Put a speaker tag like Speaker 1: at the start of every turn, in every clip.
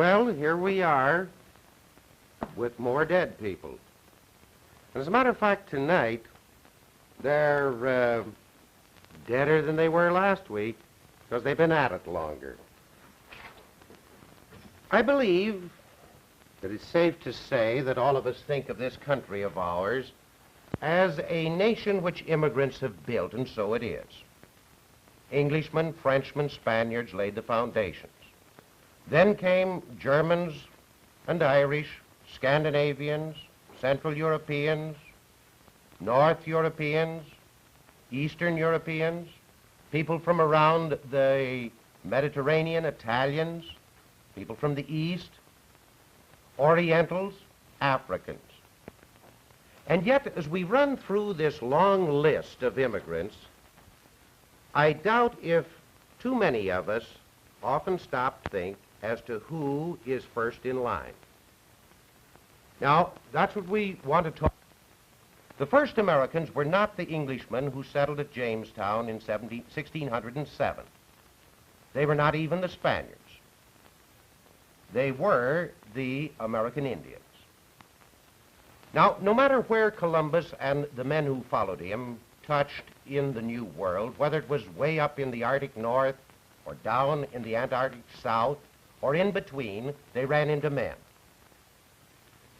Speaker 1: Well, here we are with more dead people. As a matter of fact, tonight, they're deader than they were last week because they've been at it longer. I believe that it's safe to say that all of us think of this country of ours as a nation which immigrants have built, and so it is. Englishmen, Frenchmen, Spaniards laid the foundations. Then came Germans and Irish, Scandinavians, Central Europeans, North Europeans, Eastern Europeans, people from around the Mediterranean, Italians, people from the East, Orientals, Africans. And yet, as we run through this long list of immigrants, I doubt if too many of us often stop to think as to who is first in line. Now, that's what we want to talk. The first Americans were not the Englishmen who settled at Jamestown in 1607. They were not even the Spaniards. They were the American Indians. Now, no matter where Columbus and the men who followed him touched in the New World, whether it was way up in the Arctic North or down in the Antarctic South or in between, they ran into men.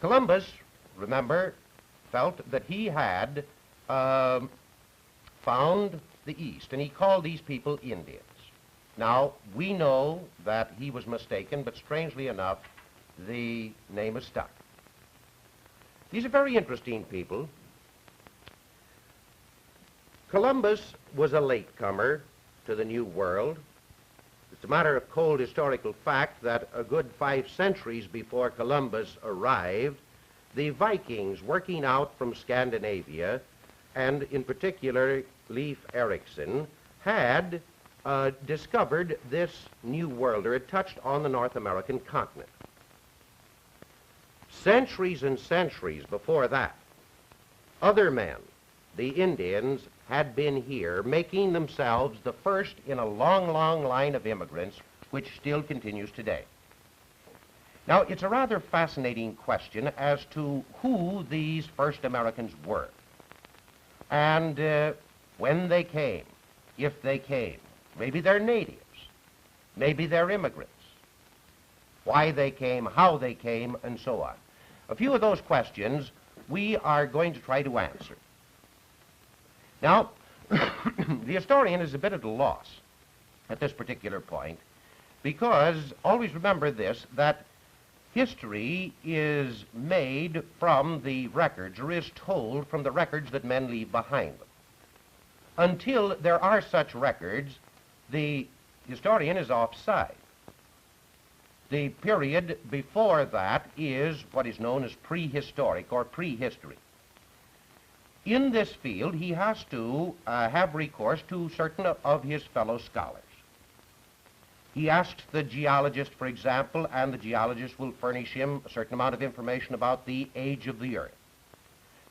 Speaker 1: Columbus, remember, felt that he had found the East, and he called these people Indians. Now, we know that he was mistaken, but strangely enough, the name is stuck. These are very interesting people. Columbus was a latecomer to the New World. It's a matter of cold historical fact that a good 5 centuries before Columbus arrived, the Vikings working out from Scandinavia, and in particular Leif Erikson, had discovered this New World, or had touched on the North American continent. Centuries and centuries before that, other men, the Indians, had been here, making themselves the first in a long, long line of immigrants, which still continues today. Now, it's a rather fascinating question as to who these first Americans were, and when they came, if they came. Maybe they're natives, maybe they're immigrants, why they came, how they came, and so on. A few of those questions we are going to try to answer. Now, the historian is a bit at a loss at this particular point, because always remember this, that history is made from the records, or is told from the records that men leave behind them. Until there are such records, the historian is offside. The period before that is what is known as prehistoric or prehistory. In this field, he has to have recourse to certain of his fellow scholars. He asks the geologist, for example, and the geologist will furnish him a certain amount of information about the age of the earth.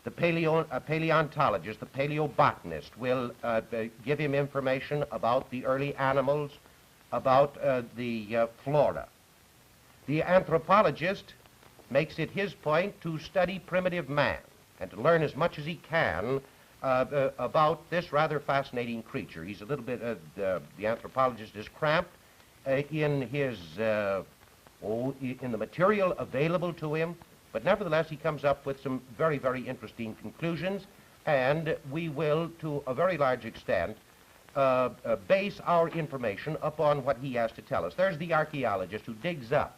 Speaker 1: The paleontologist, the paleobotanist will give him information about the early animals, about the flora. The anthropologist makes it his point to study primitive man and to learn as much as he can about this rather fascinating creature. He's a little bit, the anthropologist is cramped in his, in the material available to him, but nevertheless he comes up with some very, very interesting conclusions, and we will, to a very large extent, base our information upon what he has to tell us. There's the archaeologist who digs up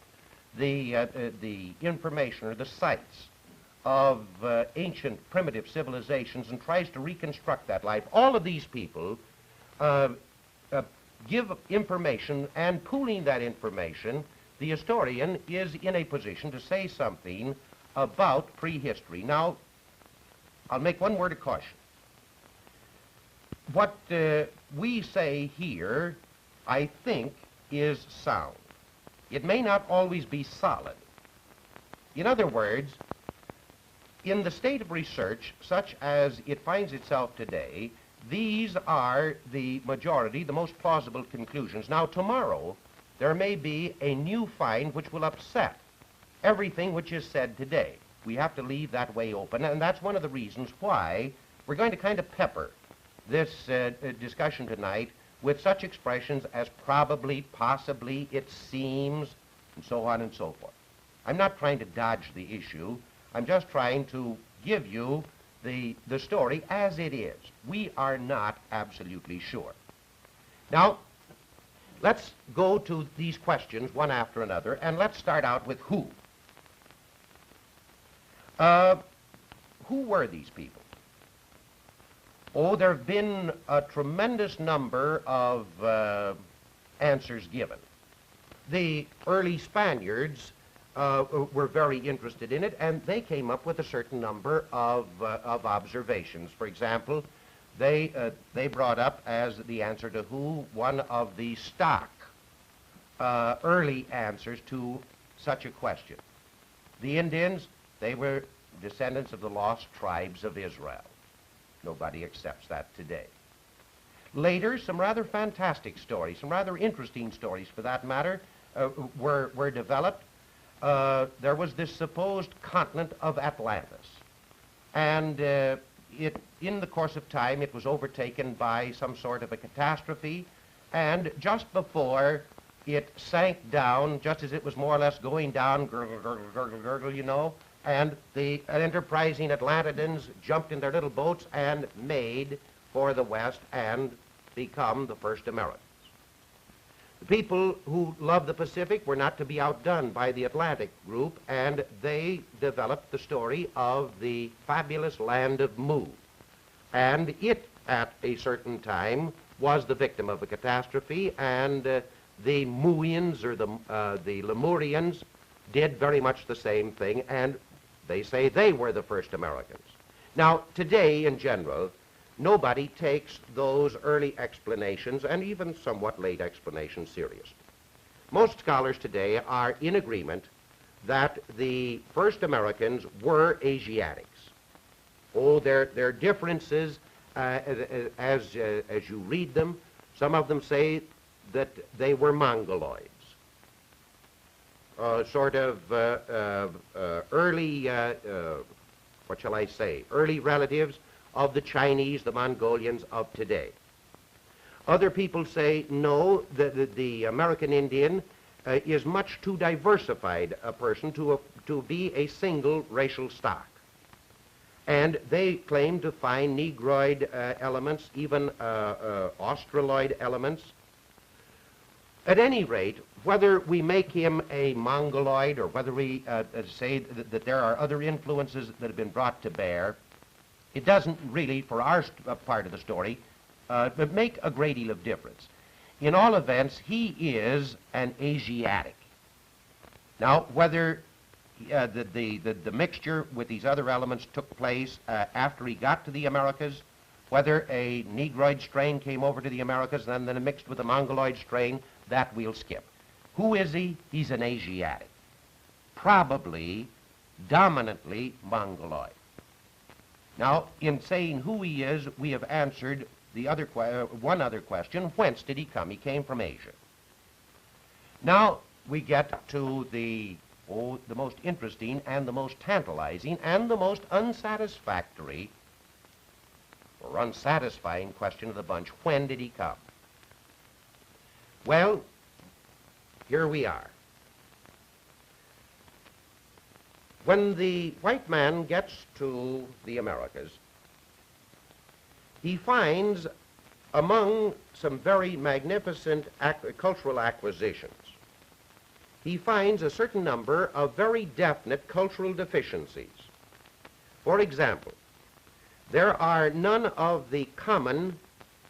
Speaker 1: the information or the sites of ancient primitive civilizations and tries to reconstruct that life. All of these people give information, and pooling that information, the historian is in a position to say something about prehistory. Now, I'll make one word of caution. What we say here, I think, is sound. It may not always be solid. In other words, in the state of research, such as it finds itself today, these are the majority, the most plausible conclusions. Now, tomorrow, there may be a new find which will upset everything which is said today. We have to leave that way open, and that's one of the reasons why we're going to kind of pepper this discussion tonight with such expressions as probably, possibly, it seems, and so on and so forth. I'm not trying to dodge the issue. I'm just trying to give you the story as it is. We are not absolutely sure. Now, let's go to these questions one after another, and let's start out with who. Who were these people? Oh, there have been a tremendous number of answers given. The early Spaniards were very interested in it, and they came up with a certain number of observations. For example, they brought up as the answer to who one of the stock early answers to such a question. The Indians, they were descendants of the lost tribes of Israel. Nobody accepts that today. Later, some rather fantastic stories, some rather interesting stories for that matter, were developed. There was this supposed continent of Atlantis. And in the course of time, it was overtaken by some sort of a catastrophe. And just before it sank down, just as it was more or less going down, gurgle, gurgle, gurgle, gurgle, you know, and the enterprising Atlantidans jumped in their little boats and made for the west and become the first Americans. The people who loved the Pacific were not to be outdone by the Atlantic group, and they developed the story of the fabulous land of Mu. And it, at a certain time, was the victim of a catastrophe, and the Muians, or the Lemurians, did very much the same thing, and they say they were the first Americans. Now, today, in general, nobody takes those early explanations, and even somewhat late explanations, seriously. Most scholars today are in agreement that the first Americans were Asiatics. Oh, there are differences as you read them. Some of them say that they were Mongoloids. Sort of early, what shall I say, early relatives of the Chinese, the Mongolians of today. Other people say, no, the American Indian is much too diversified a person to be a single racial stock. And they claim to find Negroid elements, even Australoid elements. At any rate, whether we make him a Mongoloid or whether we say that there are other influences that have been brought to bear, it doesn't really, for our part of the story, make a great deal of difference. In all events, he is an Asiatic. Now, whether the mixture with these other elements took place after he got to the Americas, whether a Negroid strain came over to the Americas and then mixed with a Mongoloid strain, that we'll skip. Who is he? He's an Asiatic. Probably, dominantly Mongoloid. Now, in saying who he is, we have answered the other one other question: whence did he come? He came from Asia. Now we get to the most interesting and the most tantalizing and the most unsatisfactory or unsatisfying question of the bunch: when did he come? Well, here we are. When the white man gets to the Americas, he finds among some very magnificent cultural acquisitions, he finds a certain number of very definite cultural deficiencies. For example, there are none of the common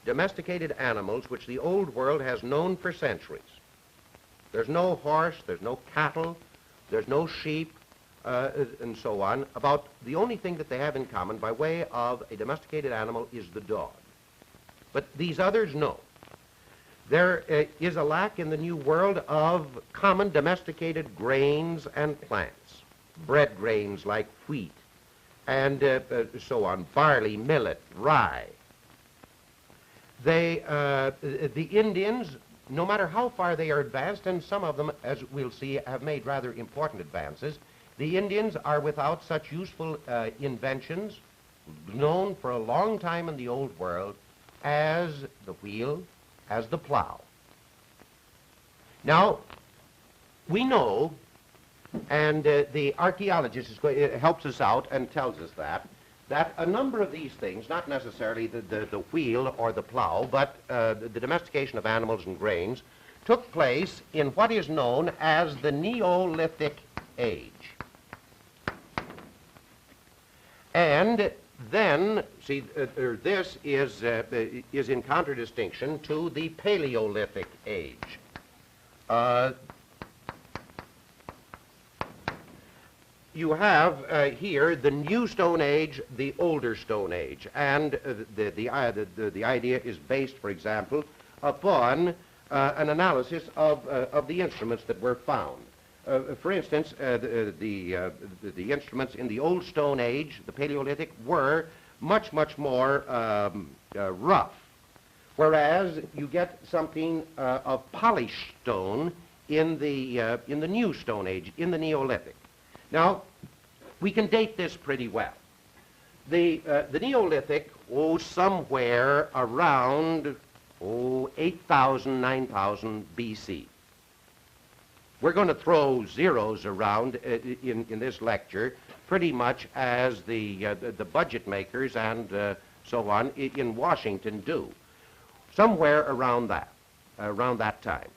Speaker 1: domesticated animals which the old world has known for centuries. There's no horse, there's no cattle, there's no sheep, and so on. About the only thing that they have in common by way of a domesticated animal is the dog. But these others, no. There is a lack in the New World of common domesticated grains and plants, bread grains like wheat, and so on, barley, millet, rye. The Indians no matter how far they are advanced, and some of them, as we'll see, have made rather important advances, the Indians are without such useful inventions known for a long time in the Old World as the wheel, as the plow. Now, we know, and the archaeologist helps us out and tells us that a number of these things, not necessarily the wheel or the plow, but the domestication of animals and grains, took place in what is known as the Neolithic age. And then, see, this is in contradistinction to the Paleolithic age. You have here the New Stone Age, the Older Stone Age, and the idea is based, for example, upon an analysis of the instruments that were found. For instance, the instruments in the Old Stone Age, the Paleolithic, were much more rough, whereas you get something of polished stone in the New Stone Age, in the Neolithic. Now, we can date this pretty well. The Neolithic, somewhere around 8,000, 9,000 BC. We're going to throw zeros around in this lecture, pretty much as the budget makers and so on in Washington do, somewhere around that time.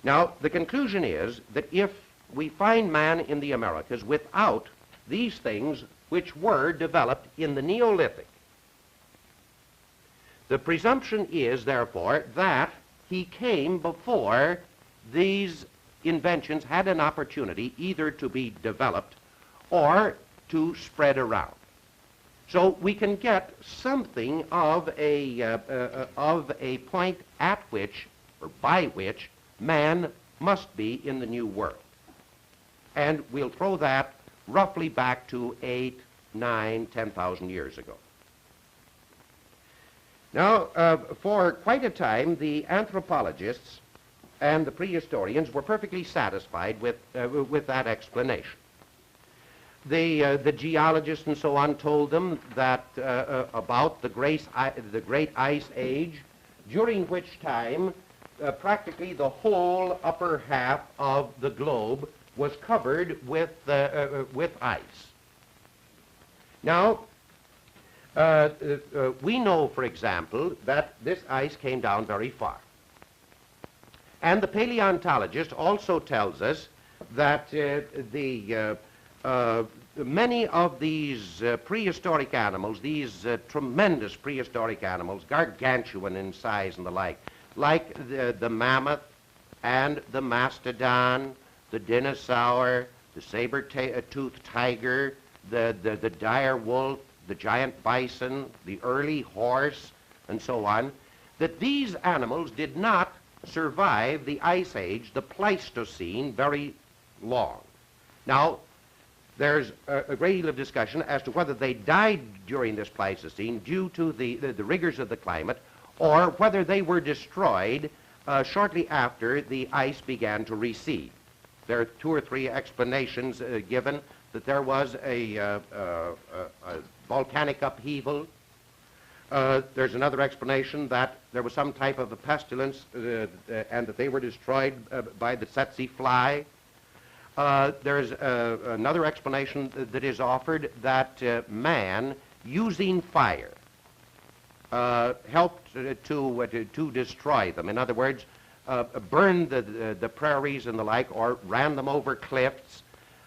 Speaker 1: Now, the conclusion is that if we find man in the Americas without these things which were developed in the Neolithic, the presumption is, therefore, that he came before these inventions had an opportunity either to be developed or to spread around. So we can get something of a point at which, or by which, man must be in the New World. And we'll throw that roughly back to 8, 9, 10,000 years ago. Now, for quite a time, the anthropologists and the prehistorians were perfectly satisfied with that explanation. The geologists and so on told them that about the Great Ice Age, during which time practically the whole upper half of the globe was covered with ice. Now, we know, for example, that this ice came down very far. And the paleontologist also tells us that many of these prehistoric animals, these tremendous prehistoric animals, gargantuan in size and the like the mammoth and the mastodon, the dinosaur, the saber-toothed tiger, the dire wolf, the giant bison, the early horse, and so on, that these animals did not survive the Ice Age, the Pleistocene, very long. Now, there's a great deal of discussion as to whether they died during this Pleistocene due to the rigors of the climate, or whether they were destroyed shortly after the ice began to recede. There are 2 or 3 explanations given that there was a volcanic upheaval. There's another explanation that there was some type of a pestilence and that they were destroyed by the tsetse fly. There's another explanation that is offered that man, using fire, helped to destroy them. In other words, burned the prairies and the like, or ran them over cliffs,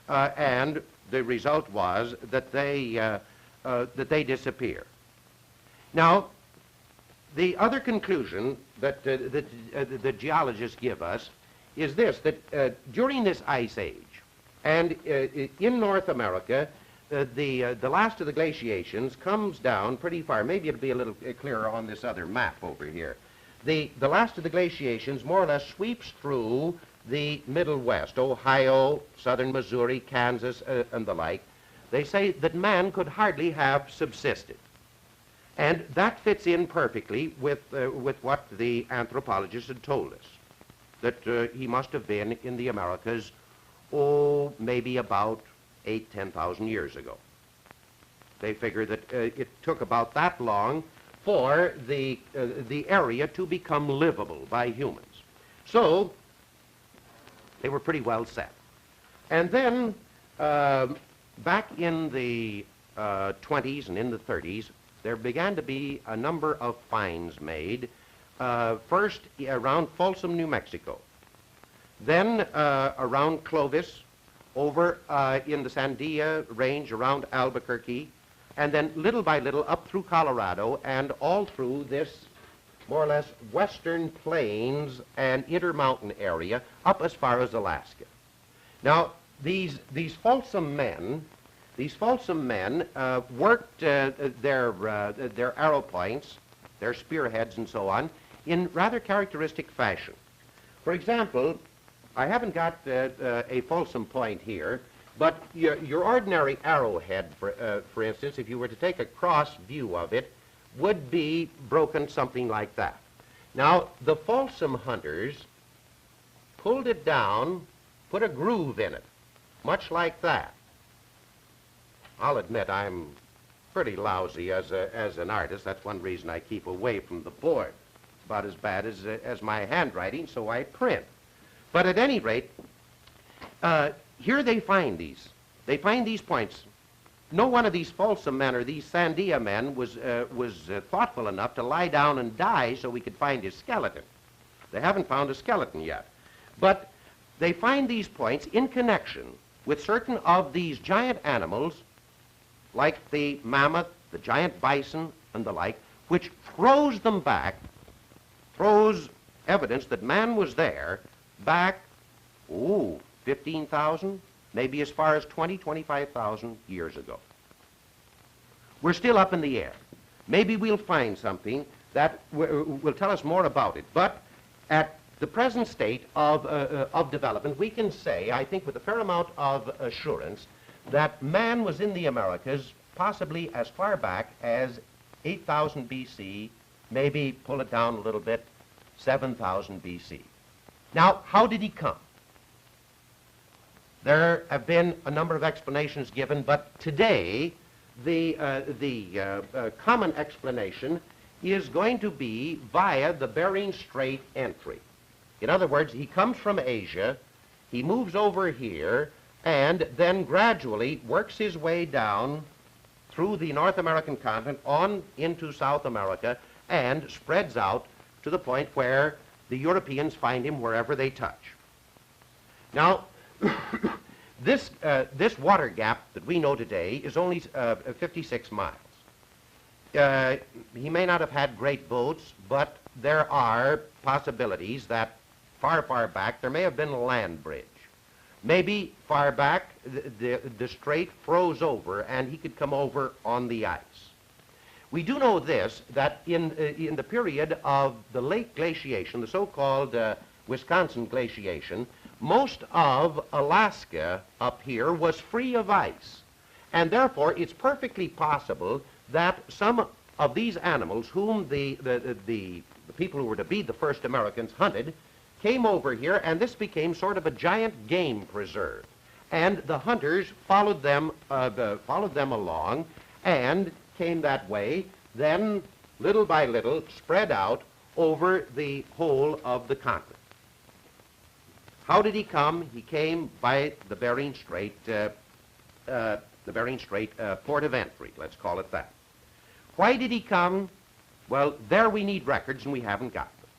Speaker 1: and the result was that they disappear. Now, the other conclusion that the geologists give us is this, that during this Ice Age, and in North America, the last of the glaciations comes down pretty far. Maybe it'll be a little clearer on this other map over here. The last of the glaciations more or less sweeps through the Middle West, Ohio, southern Missouri, Kansas, and the like. They say that man could hardly have subsisted. And that fits in perfectly with what the anthropologists had told us. that he must have been in the Americas, oh, maybe about 10,000 years ago. They figure that it took about that long for the area to become livable by humans. So they were pretty well set. And then back in the 20s and in the 30s, there began to be a number of finds made, first around Folsom, New Mexico, then around Clovis, over in the Sandia Range around Albuquerque, and then little by little up through Colorado and all through this more or less western plains and intermountain area up as far as Alaska. Now, these Folsom men worked their arrow points, their spearheads and so on, in rather characteristic fashion. For example, I haven't got a Folsom point here, but your ordinary arrowhead, for instance, if you were to take a cross view of it, would be broken something like that. Now, the Folsom hunters pulled it down, put a groove in it, much like that. I'll admit I'm pretty lousy as an artist. That's one reason I keep away from the board. About as bad as my handwriting, so I print. But at any rate, here they find these. They find these points. No one of these Folsom men or these Sandia men was thoughtful enough to lie down and die so we could find his skeleton. They haven't found a skeleton yet. But they find these points in connection with certain of these giant animals, like the mammoth, the giant bison, and the like, which throws them back, throws evidence that man was there back, 15,000, maybe as far as 25,000 years ago. We're still up in the air. Maybe we'll find something that will tell us more about it. But at the present state of development, we can say, I think with a fair amount of assurance, that man was in the Americas possibly as far back as 8,000 BC, maybe pull it down a little bit, 7,000 BC. Now, how did he come? There have been a number of explanations given, but today the common explanation is going to be via the Bering Strait entry. In other words, he comes from Asia, he moves over here, and then gradually works his way down through the North American continent on into South America and spreads out to the point where the Europeans find him wherever they touch. Now, this water gap that we know today is only 56 miles. He may not have had great boats, but there are possibilities that far, far back there may have been a land bridge. Maybe far back the strait froze over and he could come over on the ice. We do know this, that in the period of the late glaciation, the so-called Wisconsin glaciation, most of Alaska up here was free of ice. And therefore, it's perfectly possible that some of these animals whom the people who were to be the first Americans hunted came over here, and this became sort of a giant game preserve. And the hunters followed them along and came that way, then little by little spread out over the whole of the continent. How did he come? He came by the Bering Strait, port of entry, let's call it that. Why did he come? Well, there we need records, and we haven't got them.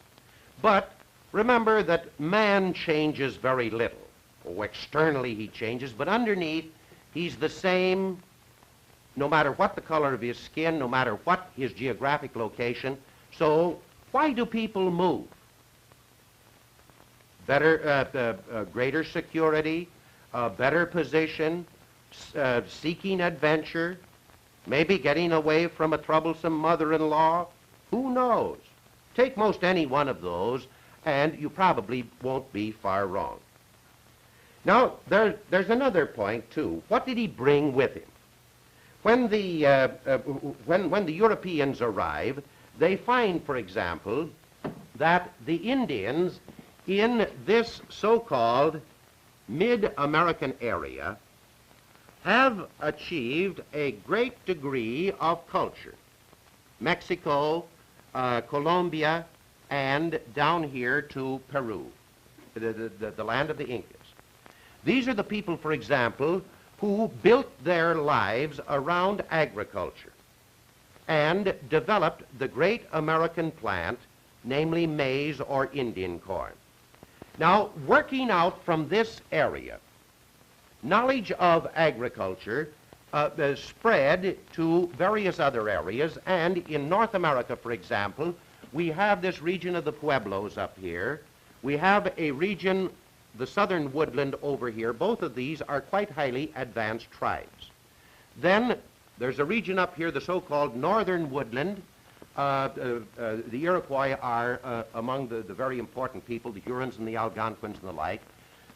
Speaker 1: But remember that man changes very little. Oh, externally he changes, but underneath he's the same no matter what the color of his skin, no matter what his geographic location. So why do people move? Better, greater security, better position, seeking adventure, maybe getting away from a troublesome mother-in-law. Who knows? Take most any one of those, and you probably won't be far wrong. Now, there's another point, too. What did he bring with him? When the Europeans arrive, they find, for example, that the Indians in this so-called mid-American area have achieved a great degree of culture. Mexico, Colombia, and down here to Peru, the land of the Incas. These are the people, for example, who built their lives around agriculture and developed the great American plant, namely maize or Indian corn. Now, working out from this area, knowledge of agriculture spread to various other areas, and in North America, for example, we have this region of the Pueblos up here. We have a region, the southern woodland over here. Both of these are quite highly advanced tribes. Then there's a region up here, the so-called northern woodland. The Iroquois are among the very important people, the Hurons and the Algonquins and the like.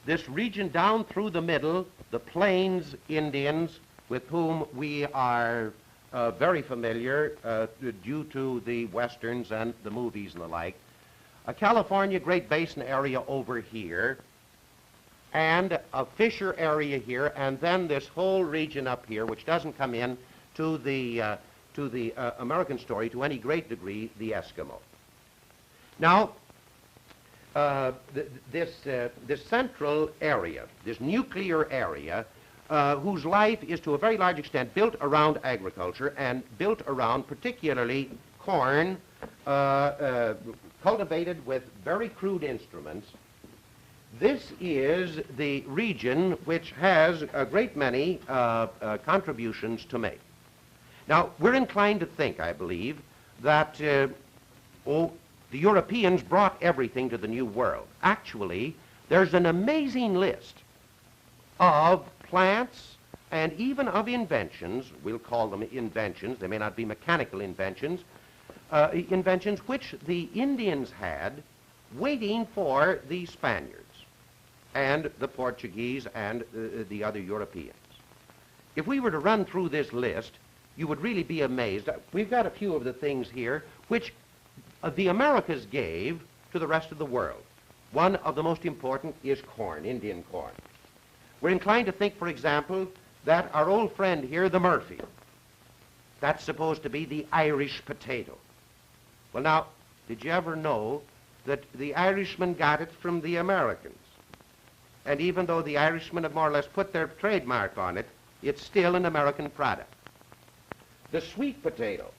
Speaker 1: This region down through the middle, the Plains Indians, with whom we are very familiar due to the westerns and the movies and the like. A California Great Basin area over here, and a Fisher area here, and then this whole region up here, which doesn't come in to the American story to any great degree, the Eskimo. Now, this central area, this nuclear area, whose life is to a very large extent built around agriculture and built around particularly corn, cultivated with very crude instruments. This is the region which has a great many contributions to make. Now, we're inclined to think, I believe, that the Europeans brought everything to the New World. Actually, there's an amazing list of plants and even of inventions. We'll call them inventions. They may not be mechanical inventions. Inventions which the Indians had waiting for the Spaniards and the Portuguese and the other Europeans. If we were to run through this list, you would really be amazed. We've got a few of the things here which the Americas gave to the rest of the world. One of the most important is corn, Indian corn. We're inclined to think, for example, that our old friend here, the Murphy, that's supposed to be the Irish potato. Well, now, did you ever know that the Irishmen got it from the Americans? And even though the Irishmen have more or less put their trademark on it, it's still an American product. The sweet potato.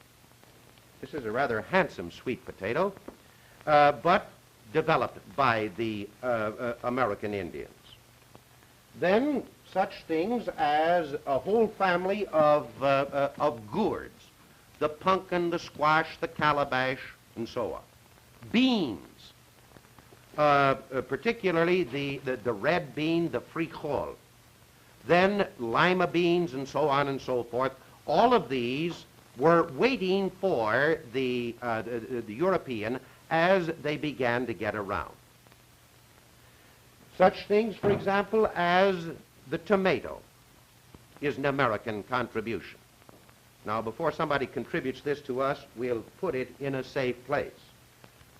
Speaker 1: This is a rather handsome sweet potato, but developed by the American Indians. Then such things as a whole family of gourds, the pumpkin, the squash, the calabash, and so on. Beans, particularly the red bean, the frijol. Then lima beans and so on and so forth. All of these were waiting for the European as they began to get around. Such things, for example, as the tomato is an American contribution. Now, before somebody contributes this to us, we'll put it in a safe place.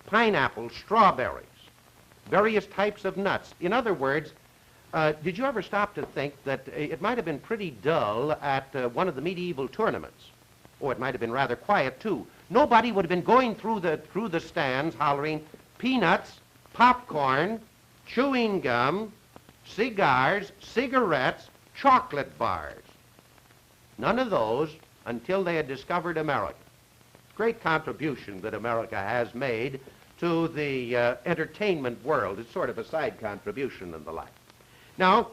Speaker 1: Pineapples, strawberries, various types of nuts. In other words, did you ever stop to think that it might have been pretty dull at one of the medieval tournaments? Oh, it might have been rather quiet, too. Nobody would have been going through the stands hollering peanuts, popcorn, chewing gum, cigars, cigarettes, chocolate bars. None of those until they had discovered America. Great contribution that America has made to the entertainment world. It's sort of a side contribution and the like. Now,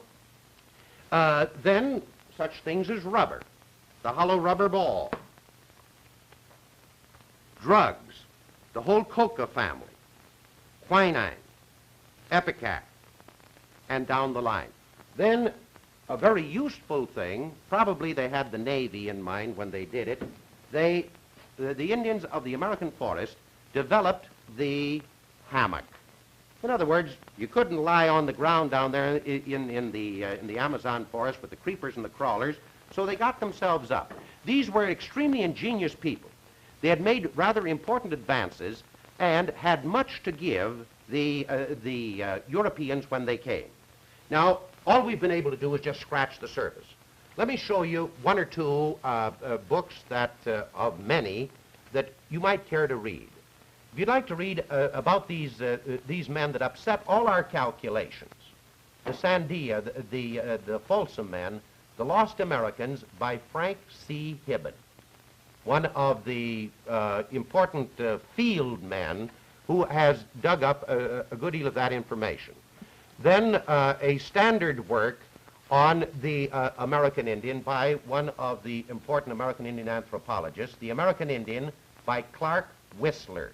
Speaker 1: then such things as rubber, the hollow rubber ball, drugs, the whole coca family, quinine, ipecac, and down the line. Then a very useful thing, probably they had the Navy in mind when they did it, the Indians of the American forest developed the hammock. In other words, you couldn't lie on the ground down there in the Amazon forest with the creepers and the crawlers, so they got themselves up. These were extremely ingenious people. They had made rather important advances and had much to give the Europeans when they came. Now, all we've been able to do is just scratch the surface. Let me show you one or two books that, of many that you might care to read. If you'd like to read about these men that upset all our calculations, the Sandia, the Folsom Men, the Lost Americans by Frank C. Hibben, one of the important field men who has dug up a good deal of that information. Then a standard work on the American Indian by one of the important American Indian anthropologists, The American Indian by Clark Whistler.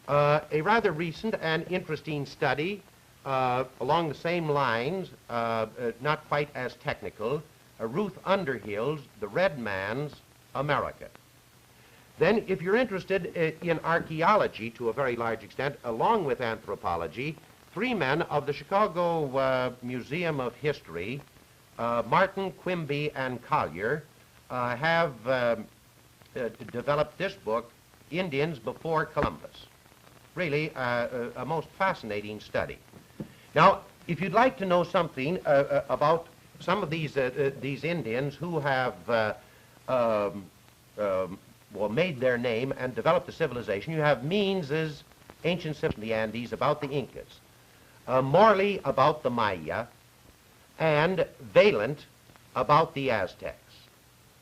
Speaker 1: A rather recent and interesting study along the same lines, not quite as technical, Ruth Underhill's The Red Man's America. Then, if you're interested in archaeology to a very large extent, along with anthropology, three men of the Chicago Museum of History, Martin, Quimby, and Collier, have developed this book, Indians Before Columbus. Really a most fascinating study. Now, if you'd like to know something about some of these Indians who have well, made their name and developed a civilization, you have Means's Ancient Civilization in the Andes about the Incas, Morley about the Maya, and Valent about the Aztecs.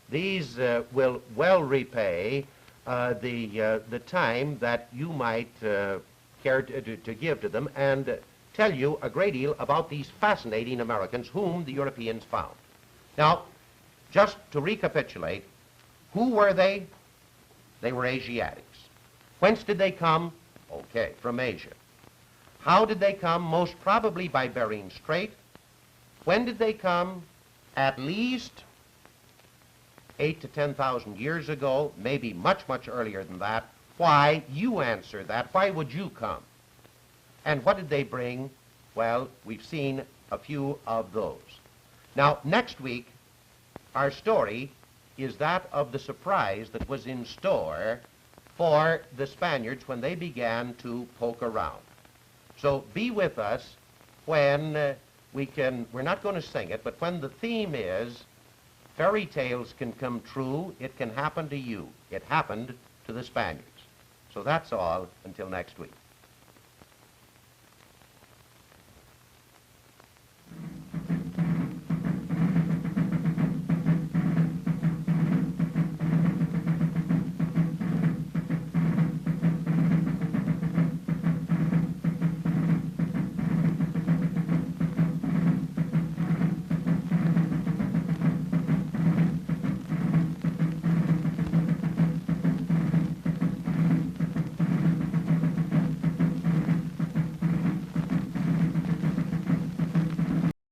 Speaker 1: These will well repay the time that you might care to give to them and tell you a great deal about these fascinating Americans whom the Europeans found. Now, just to recapitulate, who were they? They were Asiatics. Whence did they come? Okay, from Asia. How did they come? Most probably by Bering Strait. When did they come? At least 8,000 to 10,000 years ago, maybe much, much earlier than that. Why? You answer that. Why would you come? And what did they bring? Well, we've seen a few of those. Now, next week, our story is that of the surprise that was in store for the Spaniards when they began to poke around. So be with us when we're not going to sing it, but when the theme is fairy tales can come true, it can happen to you. It happened to the Spaniards. So that's all until next week.